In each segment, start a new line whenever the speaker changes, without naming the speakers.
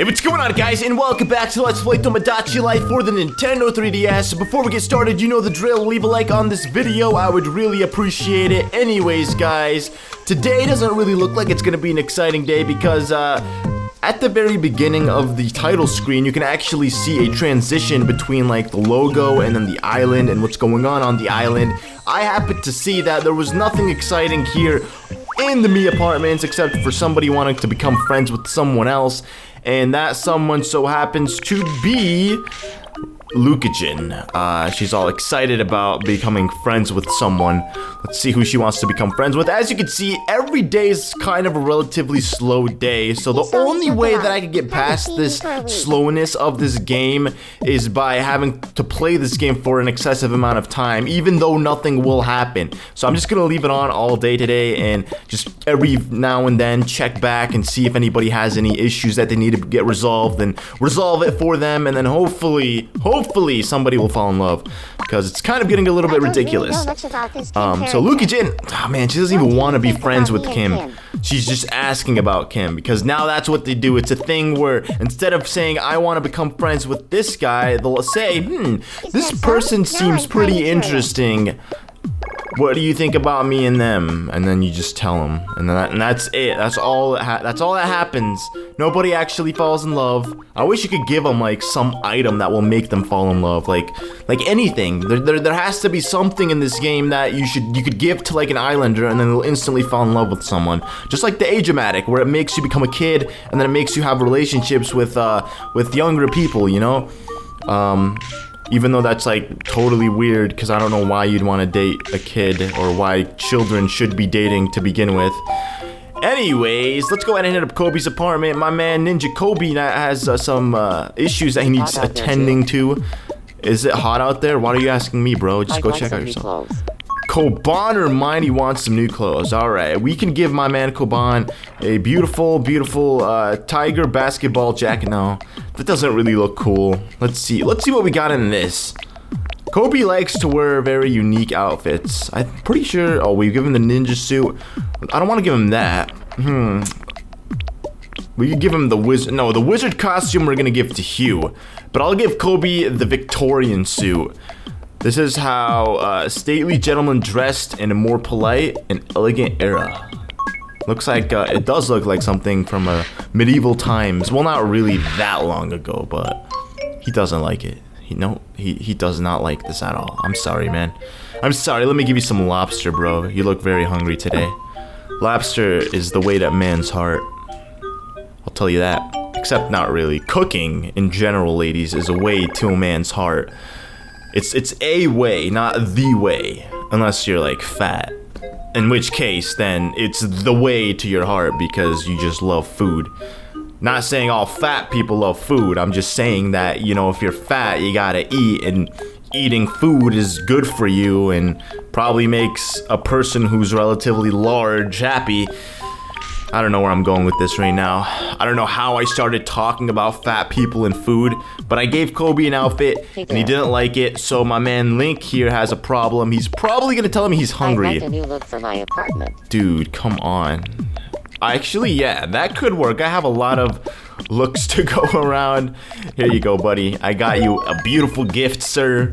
Hey, what's going on, guys, and welcome back to Let's Play Tomodachi Life for the Nintendo 3DS. Before we get started, you know the drill. Leave a like on this video. I would really appreciate it. Anyways, guys, today doesn't really look like it's gonna be an exciting day because, at the very beginning of the title screen, you can actually see a transition between, like, the logo and then the island and what's going on the island. I happened to see that there was nothing exciting here in the Me Apartments except for somebody wanting to become friends with someone else. And that someone so happens to be Lukajin. She's all excited about becoming friends with someone. Let's see who she wants to become friends with. As you can see, every day is kind of a relatively slow day. So the only way that I can get past this slowness of this game is by having to play this game for an excessive amount of time, even though nothing will happen. So I'm just gonna leave it on all day today and just every now and then check back and see if anybody has any issues that they need to get resolved and resolve it for them, and then hopefully somebody will fall in love, because it's kind of getting a little bit ridiculous. So Lukajin, oh man, she doesn't even want to be friends with Kim. She's just asking about Kim, because now that's what they do. It's a thing where instead of saying, I want to become friends with this guy, they'll say, this person seems pretty interesting. What do you think about me and them? And then you just tell them, and that's it. That's all that happens. Nobody actually falls in love. I wish you could give them like some item that will make them fall in love, like anything. There has to be something in this game that you could give to like an islander, and then they'll instantly fall in love with someone. Just like the Age-O-Matic, where it makes you become a kid, and then it makes you have relationships with younger people. You know. Even though that's like totally weird, because I don't know why you'd want to date a kid or why children should be dating to begin with. Anyways, let's go ahead and hit up Kobe's apartment. My man Ninja Kobe has some issues that he needs attending to. Is it hot out there? Why are you asking me, bro? Just go check out yourself. Koban or mine, he wants some new clothes. Alright, we can give my man Koban a beautiful tiger basketball jacket. No, that doesn't really look cool. Let's see what we got in this. Kobe likes to wear very unique outfits. I'm pretty sure, oh, we give him the ninja suit. I don't want to give him that. We could give him the wizard. No, the wizard costume we're gonna give to Hugh. But I'll give Kobe the Victorian suit. This is how stately gentlemen dressed in a more polite and elegant era. Looks like, it does look like something from medieval times. Well, not really that long ago, but he doesn't like it. He does not like this at all. I'm sorry, man. I'm sorry, let me give you some lobster, bro. You look very hungry today. Lobster is the way to man's heart. I'll tell you that. Except not really. Cooking, in general, ladies, is a way to a man's heart. It's a way, not the way, unless you're like fat. In which case, then it's the way to your heart because you just love food. Not saying all fat people love food. I'm just saying that, you know, if you're fat, you gotta eat, and eating food is good for you and probably makes a person who's relatively large happy. I don't know where I'm going with this right now. I don't know how I started talking about fat people and food, but I gave Kobe an outfit and he didn't like it, so my man Link here has a problem. He's probably gonna tell me he's hungry.
I like a new look for my apartment.
Dude, come on. Actually, yeah, that could work. I have a lot of looks to go around. Here you go, buddy. I got you a beautiful gift, sir.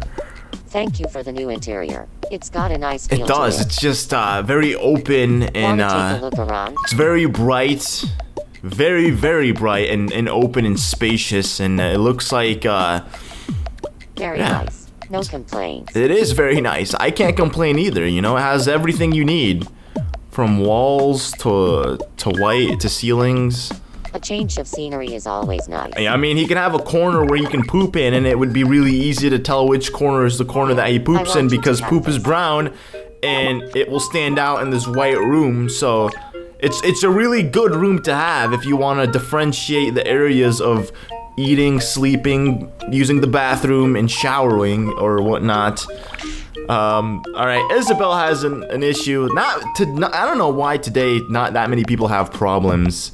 Thank you for the new interior. It's got a nice feel.
It does.
To it.
It's just very open and
take a look around?
It's very bright, very, very bright and open and spacious, and it looks like
very nice. No complaints.
It is very nice. I can't complain either. You know, it has everything you need, from walls to white to ceilings.
A change of scenery is always nice.
I mean, he can have a corner where you can poop in, and it would be really easy to tell which corner is the corner that he poops in, because poop is brown, and it will stand out in this white room. So it's a really good room to have if you want to differentiate the areas of eating, sleeping, using the bathroom, and showering or whatnot. Alright, Isabel has an issue. I don't know why today not that many people have problems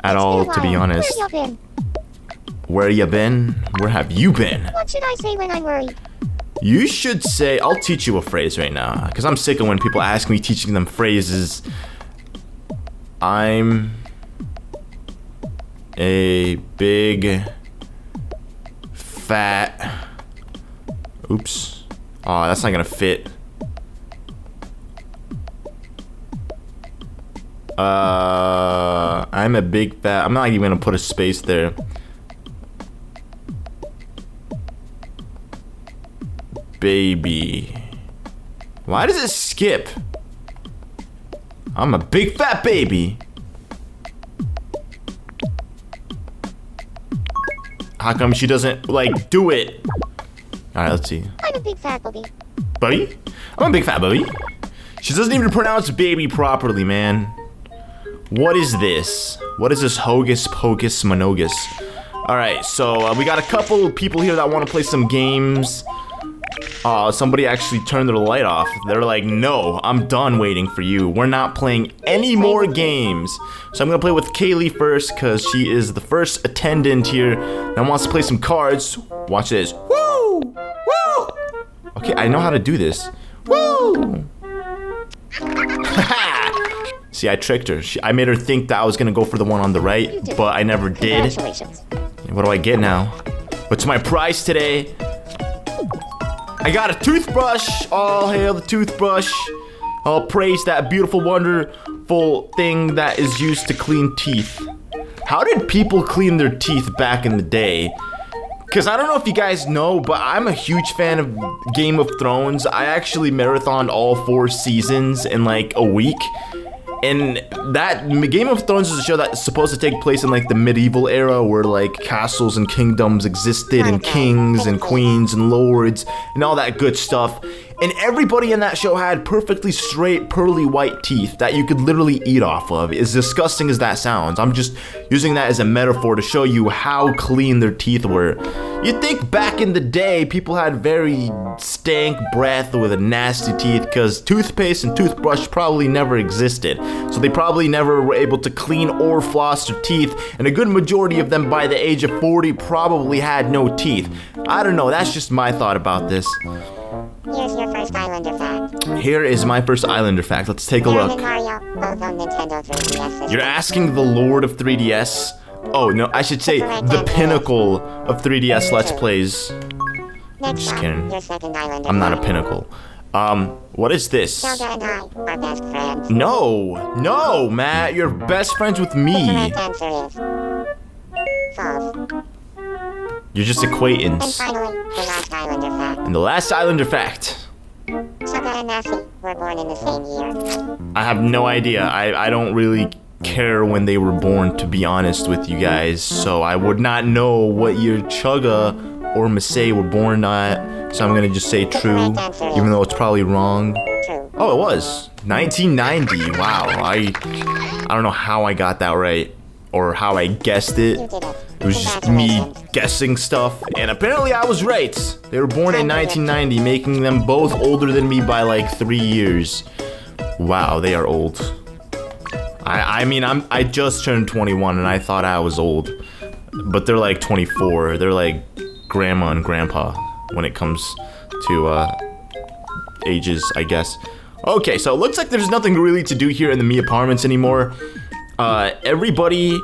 at all, to be honest. Where you been? Where have you been?
What should I say when I'm worried?
You should say, I'll teach you a phrase right now, because I'm sick of when people ask me teaching them phrases. I'm a big fat. Oops. Oh, that's not gonna fit. I'm a big fat. I'm not even gonna put a space there. Baby. Why does it skip? I'm a big fat baby. How come she doesn't, like, do it? Alright, let's see.
I'm a big fat baby.
Baby? I'm a big fat baby. She doesn't even pronounce baby properly, man. What is this? What is this hocus pocus monogus? Alright, so we got a couple people here that want to play some games. Somebody actually turned their light off. They're like, no, I'm done waiting for you. We're not playing any more games. So I'm gonna play with Kaylee first, because she is the first attendant here that wants to play some cards. Watch this. Woo! Woo! Okay, I know how to do this. Woo! See, I tricked her. I made her think that I was gonna go for the one on the right, but I never did.
Congratulations.
What do I get now? What's my prize today? I got a toothbrush. All hail the toothbrush. All praise that beautiful, wonderful thing that is used to clean teeth. How did people clean their teeth back in the day? Because I don't know if you guys know, but I'm a huge fan of Game of Thrones. I actually marathoned all 4 seasons in like a week. And that Game of Thrones is a show that's supposed to take place in like the medieval era, where like castles and kingdoms existed, and kings and queens and lords and all that good stuff. And everybody in that show had perfectly straight, pearly white teeth that you could literally eat off of. As disgusting as that sounds, I'm just using that as a metaphor to show you how clean their teeth were. You'd think back in the day, people had very stank breath with a nasty teeth, because toothpaste and toothbrush probably never existed. So they probably never were able to clean or floss their teeth, and a good majority of them by the age of 40 probably had no teeth. I don't know, that's just my thought about this.
Here's your first Islander fact.
Here is my first Islander fact. Let's take a
Mario
look.
and Mario, both on Nintendo 3DS systems.
You're asking the Lord of 3DS? Oh, no, I should say the pinnacle of 3DS Let's Plays.
Next
Just
up,
kidding.
your second Islander
I'm not a
fact.
pinnacle. What is this?
Zelda and I are best friends.
No, Matt, you're best friends with
The
me.
correct answer is false.
You're just
And
acquaintance.
finally, the last Islander fact.
And the last Islander fact.
Chugga and Nessie were born in the same year.
I have no idea. I don't really care when they were born, to be honest with you guys. So I would not know what year Chugga or Masae were born at. So I'm gonna just say true, even though it's probably wrong.
True.
Oh, it was 1990. Wow, I don't know how I got that right, or how I guessed it.
You did it.
It was just me guessing stuff, and apparently I was right. They were born in 1990, making them both older than me by like 3 years. Wow, they are old. I mean, I just turned 21 and I thought I was old, but they're like 24. They're like grandma and grandpa when it comes to ages, I guess. Okay, so it looks like there's nothing really to do here in the Me apartments anymore. Everybody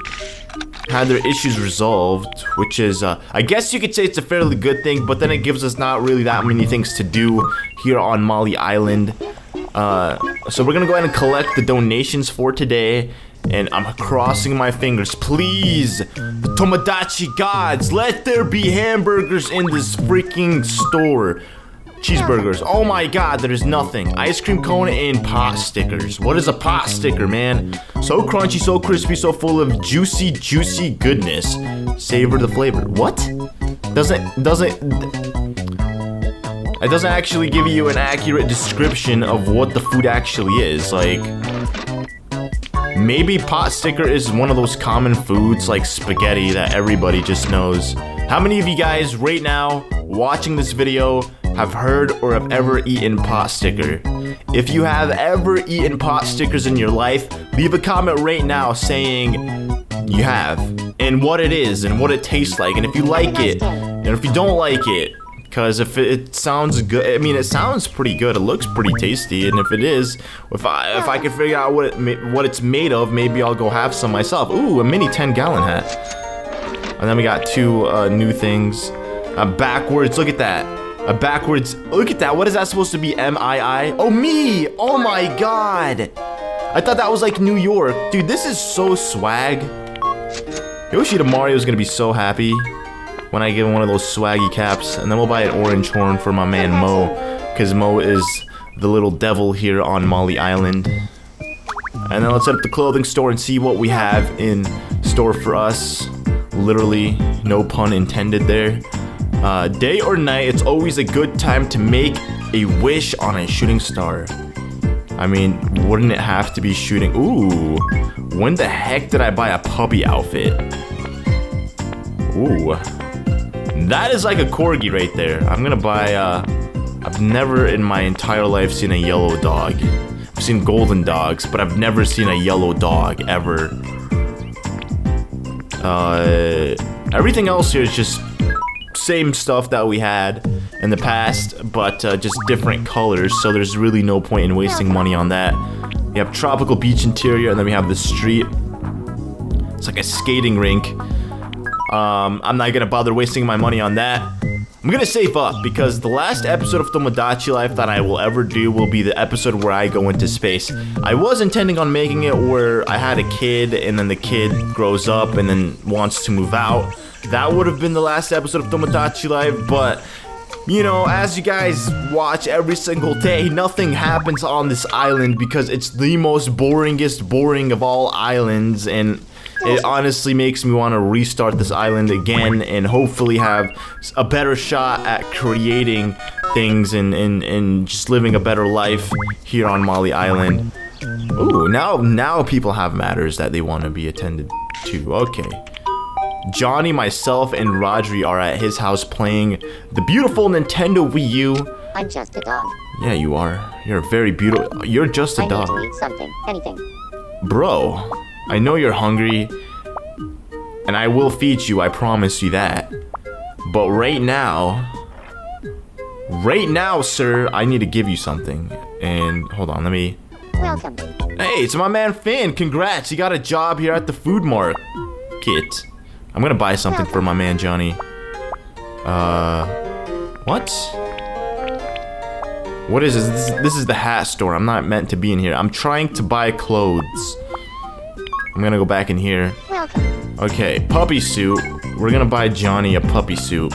had their issues resolved, which is, I guess you could say it's a fairly good thing, but then it gives us not really that many things to do here on Molly Island. So we're gonna go ahead and collect the donations for today, and I'm crossing my fingers. Please, the Tomodachi gods, let there be hamburgers in this freaking store. Cheeseburgers. Oh my god, there's nothing. Ice cream cone and pot stickers. What is a pot sticker, man? So crunchy, so crispy, so full of juicy, juicy goodness. Savor the flavor. What? It doesn't actually give you an accurate description of what the food actually is. Like, maybe pot sticker is one of those common foods like spaghetti that everybody just knows. How many of you guys right now watching this video have heard or have ever eaten pot sticker? If you have ever eaten pot stickers in your life, leave a comment right now saying you have, and what it is, and what it tastes like, and if you like it, and if you don't like it. Because if it sounds good, I mean, it sounds pretty good, it looks pretty tasty, and if it is, if I can figure out what it's made of, maybe I'll go have some myself. Ooh, a mini 10-gallon hat. And then we got 2 new things. Backwards, look at that. Backwards, look at that. What is that supposed to be? M-I-I? Oh, me! Oh my god! I thought that was like New York. Dude, this is so swag. Yoshida Mario's gonna be so happy when I give him one of those swaggy caps. And then we'll buy an orange horn for my man Mo, because Mo is the little devil here on Molly Island. And then let's head up the clothing store and see what we have in store for us. Literally, no pun intended there. Day or night, it's always a good time to make a wish on a shooting star. I mean, wouldn't it have to be shooting? Ooh, when the heck did I buy a puppy outfit? Ooh, that is like a corgi right there. I'm gonna buy, I've never in my entire life seen a yellow dog. I've seen golden dogs, but I've never seen a yellow dog, ever. Everything else here is just same stuff that we had in the past, but just different colors, so there's really no point in wasting money on that. We have tropical beach interior, and then we have the street. It's like a skating rink. I'm not gonna bother wasting my money on that. I'm gonna save up, because the last episode of Tomodachi Life that I will ever do will be the episode where I go into space. I was intending on making it where I had a kid, and then the kid grows up and then wants to move out. That would have been the last episode of Tomodachi Life, but, you know, as you guys watch every single day, nothing happens on this island because it's the most boringest boring of all islands, and it honestly makes me want to restart this island again and hopefully have a better shot at creating things and just living a better life here on Molly Island. Ooh, now people have matters that they want to be attended to. Okay. Johnny, myself, and Rodri are at his house playing the beautiful Nintendo Wii U.
I'm just a dog.
Yeah, you are. You're very beautiful. You're just a dog.
I need to eat something. Anything. Bro,
I know you're hungry, and I will feed you, I promise you that. But right now, sir, I need to give you something. And hold on, let me...
Welcome.
Hey, it's my man Finn. Congrats, you got a job here at the food market. I'm gonna buy something for my man Johnny. What? What is this? This is the hat store. I'm not meant to be in here. I'm trying to buy clothes. I'm gonna go back in here.
Welcome.
Okay, puppy suit. We're gonna buy Johnny a puppy suit.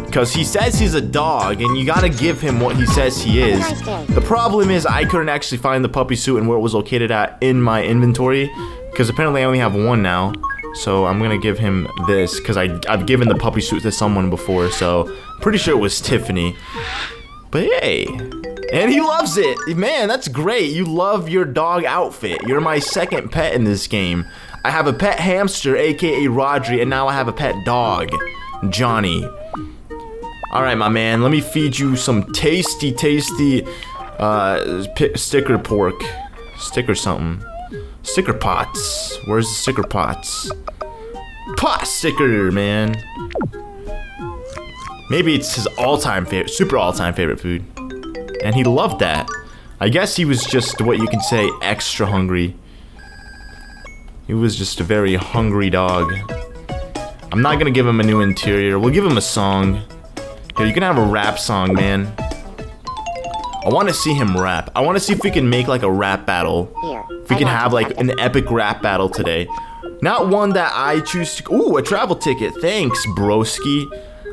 Because he says he's a dog, and you gotta give him what he says he is. The problem is I couldn't actually find the puppy suit and where it was located at in my inventory. Because apparently I only have one now. So I'm gonna give him this, because I've given the puppy suit to someone before, so I'm pretty sure it was Tiffany. But hey, and he loves it. Man, that's great. You love your dog outfit. You're my second pet in this game. I have a pet hamster, aka Rodri, and now I have a pet dog, Johnny. Alright, my man, let me feed you some tasty sticker pork. Sticker something. Sticker pots. Where's the sticker pots? Pot sticker, man. Maybe it's his all-time favorite, super all-time favorite food. And he loved that. I guess he was just, what you can say, extra hungry. He was just a very hungry dog. I'm not gonna give him a new interior. We'll give him a song. Here, you can have a rap song, man. I want to see him rap. I want to see if we can make like a rap battle.
Here.
If we can have like an epic rap battle today. Not one that I choose to... Ooh, a travel ticket. Thanks, broski.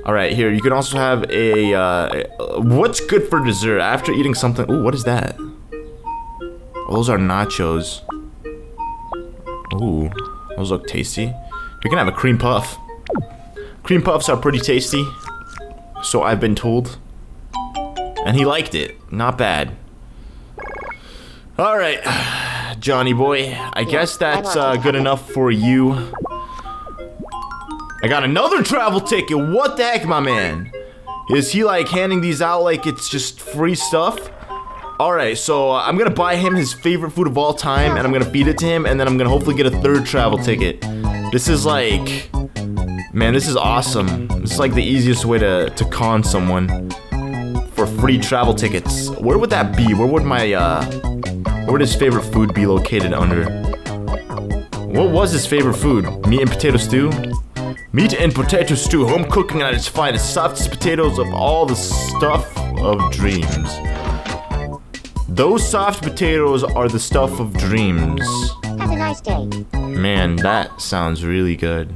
Alright, here. You can also have a... what's good for dessert? After eating something... Ooh, what is that? Those are nachos. Ooh, those look tasty. We can have a cream puff. Cream puffs are pretty tasty. So I've been told. And he liked it. Not bad. Alright, Johnny boy. I guess that's good enough for you. I got another travel ticket. What the heck, my man? Is he like handing these out like it's just free stuff? Alright, so I'm gonna buy him his favorite food of all time, and I'm gonna feed it to him, and then I'm gonna hopefully get a third travel ticket. This is like... Man, this is awesome. This is like the easiest way to con someone. For free travel tickets. Where would that be? Where would my, where would his favorite food be located under? What was his favorite food? Meat and potato stew? Meat and potato stew, home cooking at its finest. Softest potatoes of all the stuff of dreams. Those soft potatoes are the stuff of dreams.
Have a nice day.
Man, that sounds really good.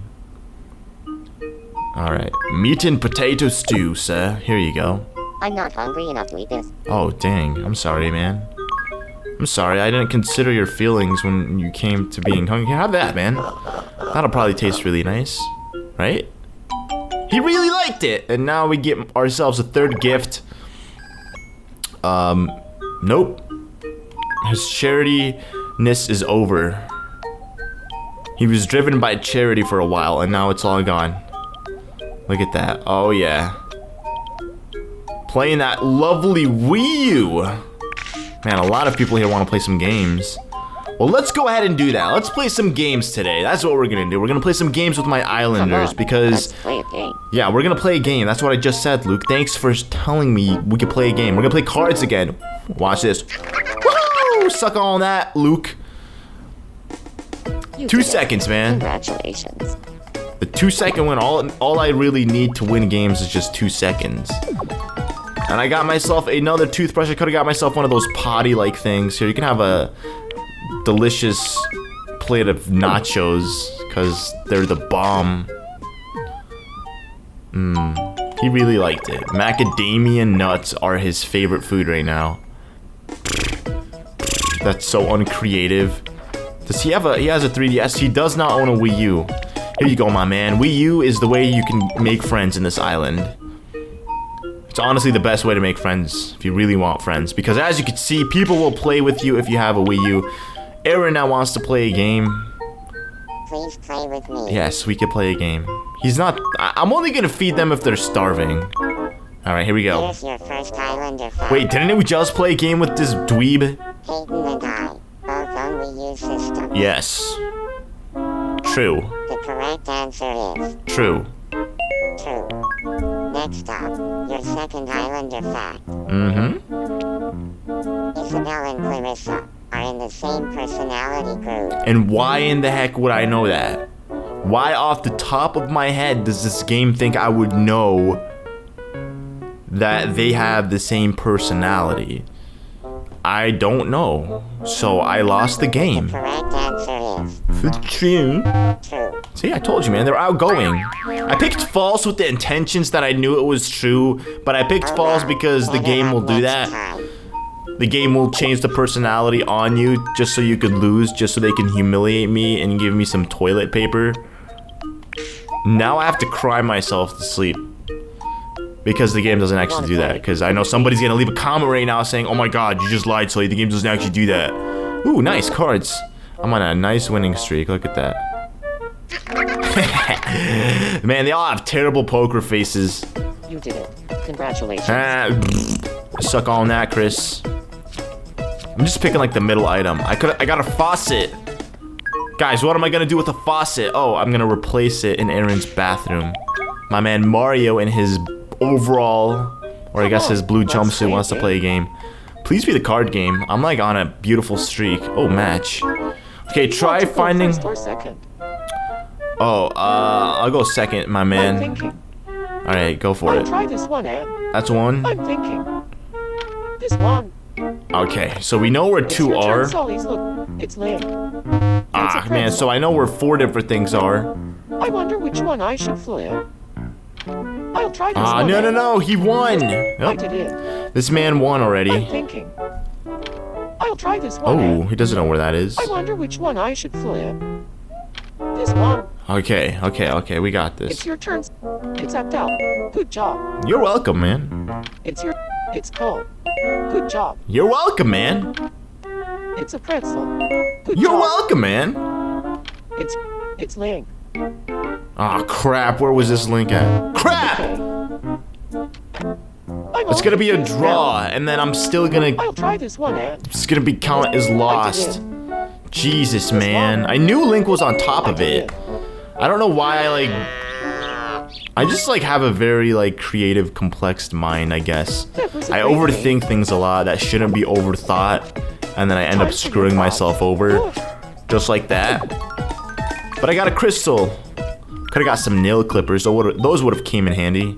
Alright, meat and potato stew, sir. Here you go.
I'm not hungry enough to eat this.
Oh, dang. I'm sorry, man. I'm sorry, I didn't consider your feelings when you came to being hungry. Here, have that, man. That'll probably taste really nice. Right? He really liked it! And now we get ourselves a third gift. Nope. His charityness is over. He was driven by charity for a while, and now it's all gone. Look at that. Oh, yeah. Playing that lovely Wii U. Man, a lot of people here want to play some games. Well, let's go ahead and do that. Let's play some games today. That's what we're gonna do. We're gonna play some games with my Islanders because...
Let's play a game.
Yeah, we're gonna play a game. That's what I just said, Luke. Thanks for telling me we could play a game. We're gonna play cards again. Watch this. Woo! Suck on that, Luke.
You
2
did it.
seconds, man.
Congratulations.
The 2-second win. All I really need to win games is just 2 seconds. And I got myself another toothbrush. I could have got myself one of those potty-like things. Here, you can have a delicious plate of nachos because they're the bomb. He really liked it. Macadamia nuts are his favorite food right now. That's so uncreative. Does he have a... He has a 3DS. He does not own a Wii U. Here you go, my man. Wii U is the way you can make friends in this island. It's honestly the best way to make friends if you really want friends. Because as you can see, people will play with you if you have a Wii U. Aaron now wants to play a game.
Please play with me.
Yes, we could play a game. He's not... I'm only gonna feed them if they're starving. Alright, here we go.
Here's your first Islander fact.
Wait, didn't we just play a game with this dweeb?
Hayden and I, both on Wii U systems.
Yes. True.
The correct answer is
True.
true. Next up, your second Islander fact. Isabel and Clarissa are in the same personality group.
And why in the heck would I know that? Why off the top of my head does this game think I would know that they have the same personality? I don't know. So I lost the game.
Correct answer is
True.
true.
See, I told you, man. They're outgoing. I picked false with the intentions that I knew it was true, but I picked false because the game will do that. The game will change the personality on you just so you could lose, just so they can humiliate me and give me some toilet paper. Now I have to cry myself to sleep. Because the game doesn't actually do that. Because I know somebody's gonna leave a comment right now saying, oh my god, you just lied, Sully. The game doesn't actually do that. Ooh, nice cards. I'm on a nice winning streak. Look at that. Man, they all have terrible poker faces.
You did it. Congratulations.
Suck on that, Chris. I'm just picking like the middle item. I got a faucet. Guys, what am I gonna do with a faucet? Oh, I'm gonna replace it in Aaron's bathroom. My man Mario in his overall, or I guess his blue jumpsuit wants to play a game. Please be the card game. I'm like on a beautiful streak. Oh, match. Okay, try finding...
First or second?
Oh, I'll go second, my
I'm
man.
thinking.
Alright, go for
I'll
it.
try this one, Ed.
That's one.
I'm thinking. This one.
Okay, so we know where
It's
two
your turn,
are.
Sully's. Look, it's Lynn.
Ah, man, so I know where 4 different things are.
I wonder which one I should flip. I'll try this
Ah,
one.
no, no,
Ed.
no, he won.
I
Nope.
did it.
This man won
I'm
already.
thinking. I'll try this one.
Oh,
Ed.
he doesn't know where that is.
I wonder which one I should flip. This one.
Okay, we got
It's
this.
your turn. It's apt out. Good job.
You're welcome, man.
It's cold. Good job.
You're welcome, man.
It's a pretzel. Good
You're
job.
welcome, man.
It's laying.
Ah, crap, where was this link at? Crap! It's gonna be a draw, and then I'm still gonna...
I'll try this one, Ed.
It's gonna be count as lost. Jesus, man. I knew Link was on top of it. I don't know why I just like have a very like creative, complex mind, I guess. I overthink things a lot that shouldn't be overthought, and then I end up screwing myself over. Just like that. But I got a crystal. Could've got some nail clippers, so those would've came in handy.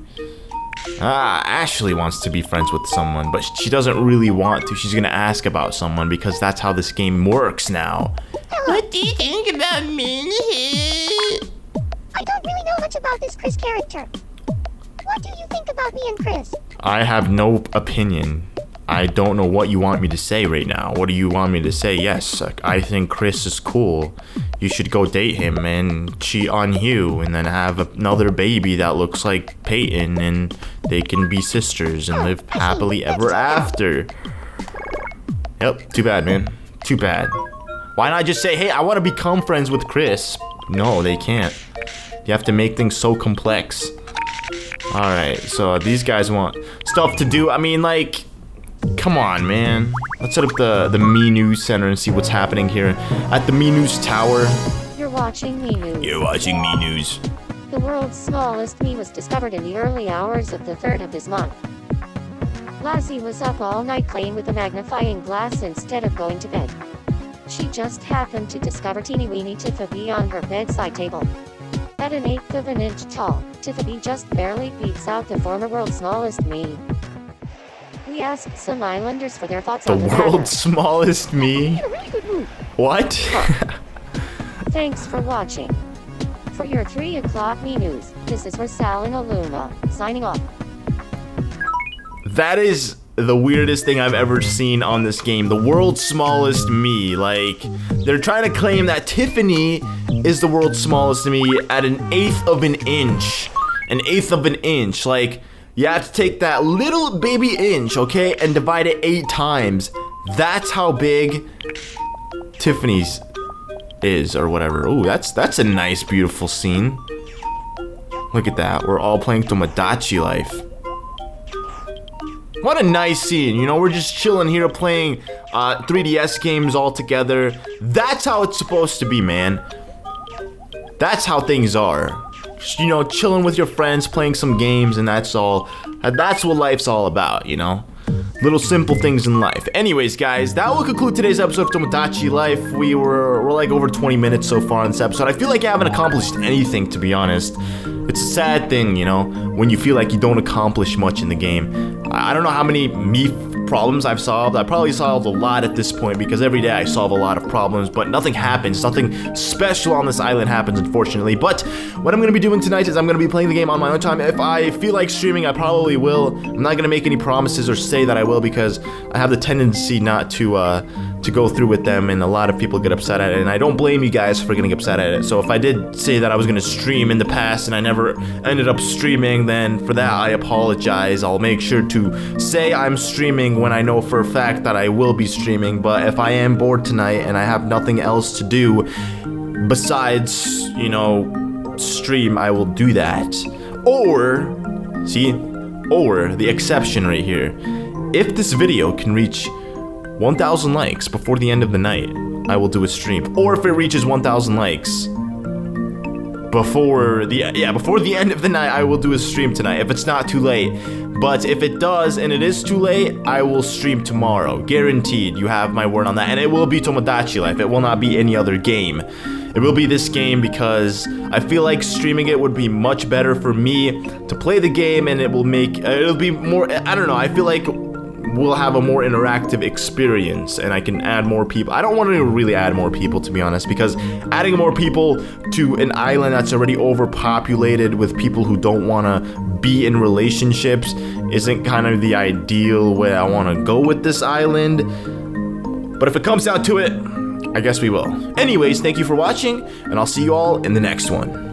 Ashley wants to be friends with someone, but she doesn't really want to. She's gonna ask about someone because that's how this game works now.
What do you think about me?
I don't really know much about this Chris character. What do you think about me and Chris?
I have no opinion. I don't know what you want me to say right now. What do you want me to say? Yes, I think Chris is cool. You should go date him and cheat on you and then have another baby that looks like Peyton and they can be sisters and live happily ever after. Yep, too bad, man. Too bad. Why not just say, hey, I want to become friends with Chris? No, they can't. You have to make things so complex. Alright, so these guys want stuff to do. I mean, like, come on, man. Let's set up the Me News Center and see what's happening here at the Me News Tower.
You're watching Me News.
You're watching Me News.
The world's smallest me was discovered in the early hours of the 3rd of this month. Lassie was up all night playing with a magnifying glass instead of going to bed. She just happened to discover teeny weeny Tiffany on her bedside table. At an 1/8 of an inch tall, Tiffany just barely beats out the former world's smallest me. We asked some islanders for their thoughts
The
on the matter.
world's smallest me? What?
Thanks for watching. For your 3 o'clock Me News, this is Rosal and Aluma, signing off.
That is the weirdest thing I've ever seen on this game. The world's smallest me. Like, they're trying to claim that Tiffany is the world's smallest me at an 1/8 of an inch. An 1/8 of an inch. Like, you have to take that little baby inch, okay, and divide it 8 times. That's how big Tiffany's is, or whatever. Ooh, that's a nice, beautiful scene. Look at that. We're all playing Tomodachi Life. What a nice scene, you know, we're just chilling here playing 3DS games all together. That's how it's supposed to be, man. That's how things are. You know, chilling with your friends, playing some games, and that's all. That's what life's all about, you know? Little simple things in life. Anyways, guys, that will conclude today's episode of Tomodachi Life. We're like over 20 minutes so far in this episode. I feel like I haven't accomplished anything, to be honest. It's a sad thing, you know, when you feel like you don't accomplish much in the game. I don't know how many me problems I've solved. I probably solved a lot at this point because every day I solve a lot of problems, but nothing happens. Nothing special on this island happens, unfortunately. But what I'm going to be doing tonight is I'm going to be playing the game on my own time. If I feel like streaming, I probably will. I'm not going to make any promises or say that I will because I have the tendency not to go through with them, and a lot of people get upset at it, and I don't blame you guys for getting upset at it. So if I did say that I was going to stream in the past and I never ended up streaming, then for that I apologize. I'll make sure to say I'm streaming when I know for a fact that I will be streaming, but if I am bored tonight and I have nothing else to do besides, you know, stream, I will do that. Or, see, or the exception right here. If this video can reach 1,000 likes before the end of the night, I will do a stream. Or if it reaches 1,000 likes before the end of the night, I will do a stream tonight if it's not too late. But if it does and it is too late, I will stream tomorrow. Guaranteed. You have my word on that. And it will be Tomodachi Life. It will not be any other game. It will be this game because I feel like streaming it would be much better for me to play the game, and it'll be more, I don't know, I feel like we'll have a more interactive experience and I can add more people. I don't want to really add more people, to be honest, because adding more people to an island that's already overpopulated with people who don't want to be in relationships isn't kind of the ideal way I want to go with this island. But if it comes down to it, I guess we will. Anyways, thank you for watching, and I'll see you all in the next one.